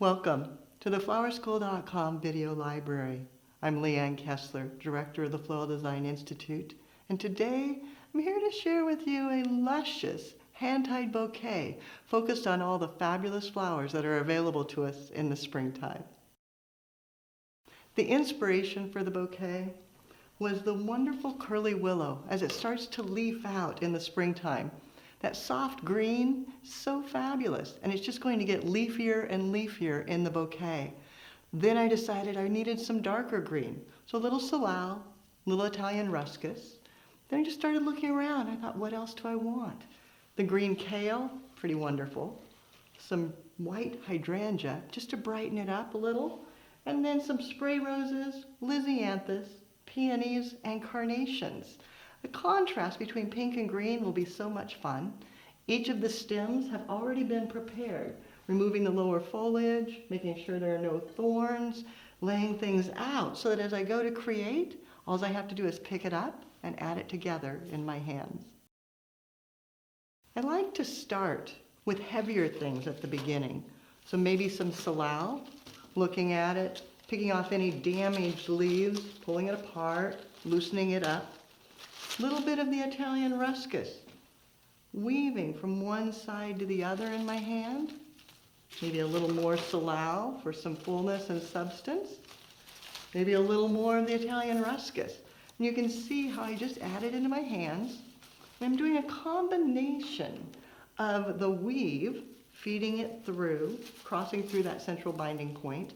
Welcome to the flowerschool.com video library. I'm Leanne Kessler, Director of the Floral Design Institute, and today I'm here to share with you a luscious hand-tied bouquet focused on all the fabulous flowers that are available to us in the springtime. The inspiration for the bouquet was the wonderful curly willow as it starts to leaf out in the springtime. That soft green, so fabulous, and it's just going to get leafier and leafier in the bouquet. Then I decided I needed some darker green, so a little Floral, a little Italian ruscus. Then I just started looking around. I thought, what else do I want? The green kale, pretty wonderful. Some white hydrangea, just to brighten it up a little. And then some spray roses, lisianthus, peonies, and carnations. The contrast between pink and green will be so much fun. Each of the stems have already been prepared, removing the lower foliage, making sure there are no thorns, laying things out so that as I go to create, all I have to do is pick it up and add it together in my hands. I like to start with heavier things at the beginning. So maybe some Floral, looking at it, picking off any damaged leaves, pulling it apart, loosening it up. Little bit of the Italian ruscus, weaving from one side to the other in my hand. Maybe a little more Floral for some fullness and substance. Maybe a little more of the Italian ruscus. And you can see how I just add it into my hands. And I'm doing a combination of the weave, feeding it through, crossing through that central binding point,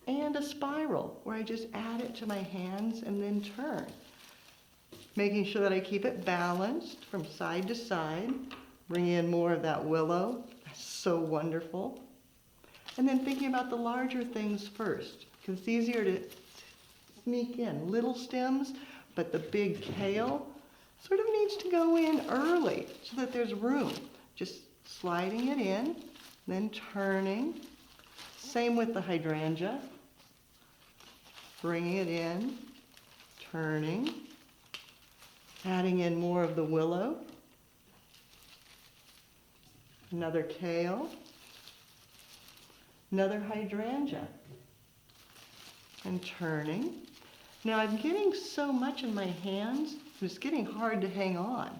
and a spiral where I just add it to my hands and then turn. Making sure that I keep it balanced from side to side. Bring in more of that willow. That's so wonderful. And then thinking about the larger things first, because it's easier to sneak in little stems, but the big kale sort of needs to go in early so that there's room. Just sliding it in, then turning. Same with the hydrangea. Bringing it in, turning. Adding in more of the willow, another kale, another hydrangea, and turning. Now I'm getting so much in my hands, it's getting hard to hang on.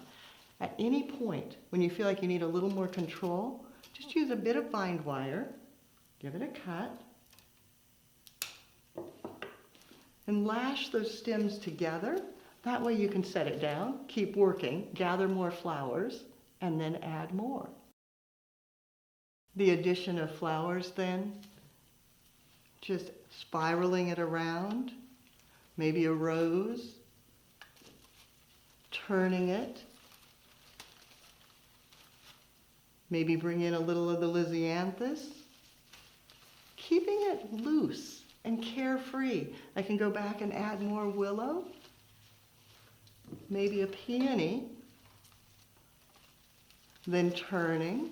At any point, when you feel like you need a little more control, just use a bit of bind wire, give it a cut, and lash those stems together. That way you can set it down, keep working, gather more flowers, and then add more. The addition of flowers then, just spiraling it around, maybe a rose, turning it, maybe bring in a little of the lisianthus, keeping it loose and carefree. I can go back and add more willow, maybe a peony, then turning,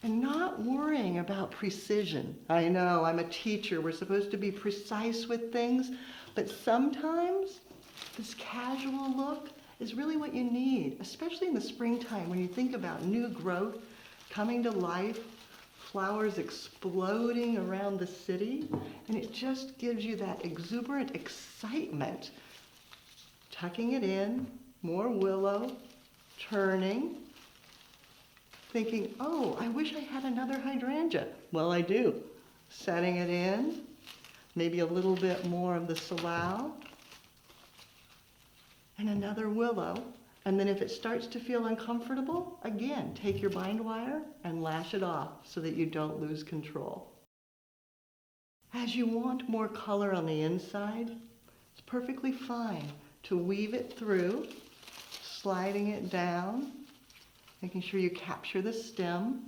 and not worrying about precision. I know, I'm a teacher, we're supposed to be precise with things, but sometimes this casual look is really what you need, especially in the springtime when you think about new growth coming to life, flowers exploding around the city, and it just gives you that exuberant excitement. Tucking it in, more willow, turning, thinking, oh, I wish I had another hydrangea. Well, I do. Setting it in, maybe a little bit more of the Floral, and another willow. And then if it starts to feel uncomfortable, again, take your bind wire and lash it off so that you don't lose control. As you want more color on the inside, it's perfectly fine to weave it through, sliding it down, making sure you capture the stem,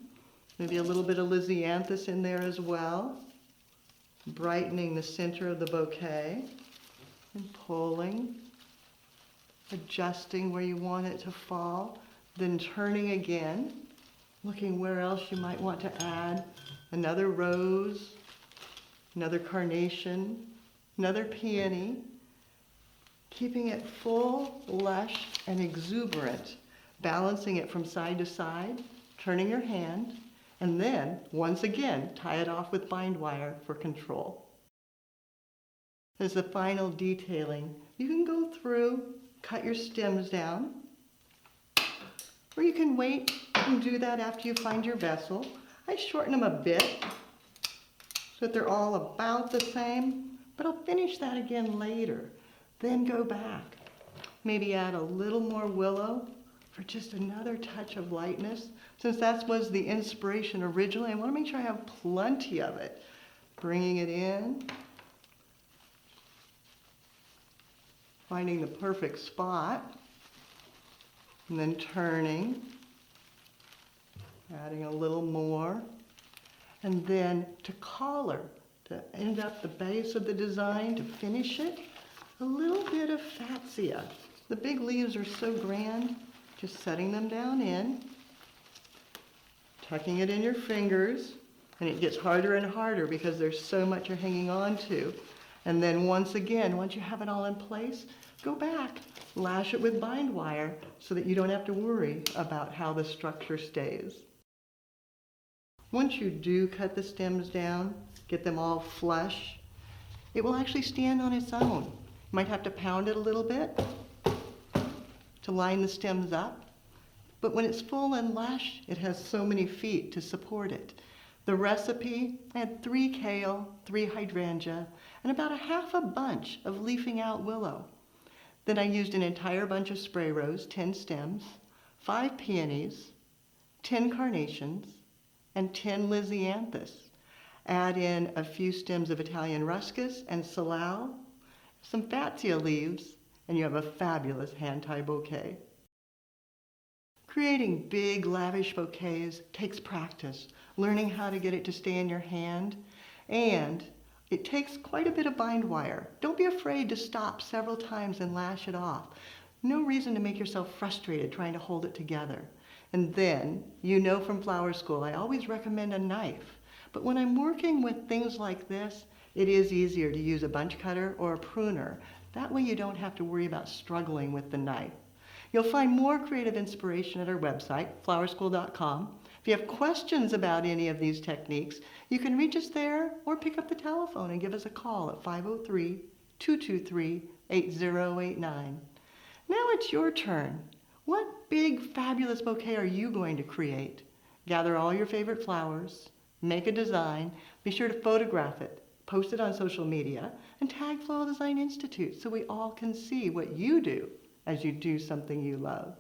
maybe a little bit of lisianthus in there as well, brightening the center of the bouquet, and pulling, adjusting where you want it to fall, then turning again, looking where else you might want to add another rose, another carnation, another peony, keeping it full, lush, and exuberant, balancing it from side to side, turning your hand, And then, once again, tie it off with bind wire for control. As the final detailing, you can go through, cut your stems down, or you can wait and do that after you find your vessel. I shorten them a bit so that they're all about the same, but I'll finish that again later. Then go back. Maybe add a little more willow for just another touch of lightness. Since that was the inspiration originally, I want to make sure I have plenty of it. Bringing it in, finding the perfect spot, and then turning, adding a little more, and then to collar, to end up the base of the design, to finish it, a little bit of fatsia. The big leaves are so grand, just setting them down in, tucking it in your fingers, and it gets harder and harder because there's so much you're hanging on to. And then once again, once you have it all in place, go back, lash it with bind wire so that you don't have to worry about how the structure stays. Once you do cut the stems down, get them all flush, it will actually stand on its own. You might have to pound it a little bit to line the stems up, but when it's full and lush, it has so many feet to support it. The recipe, I had 3 kale, 3 hydrangea, and about a half a bunch of leafing out willow. Then I used an entire bunch of spray rose, 10 stems, 5 peonies, 10 carnations, and 10 lisianthus. Add in a few stems of Italian ruscus and salal, some fatsia leaves, and you have a fabulous hand-tie bouquet. Creating big, lavish bouquets takes practice, learning how to get it to stay in your hand, and it takes quite a bit of bind wire. Don't be afraid to stop several times and lash it off. No reason to make yourself frustrated trying to hold it together. And then, you know from flower school, I always recommend a knife. But when I'm working with things like this, it is easier to use a bunch cutter or a pruner. That way you don't have to worry about struggling with the knife. You'll find more creative inspiration at our website, flowerschool.com. If you have questions about any of these techniques, you can reach us there or pick up the telephone and give us a call at 503-223-8089. Now it's your turn. What big, fabulous bouquet are you going to create? Gather all your favorite flowers, make a design, be sure to photograph it, post it on social media, and tag Floral Design Institute so we all can see what you do as you do something you love.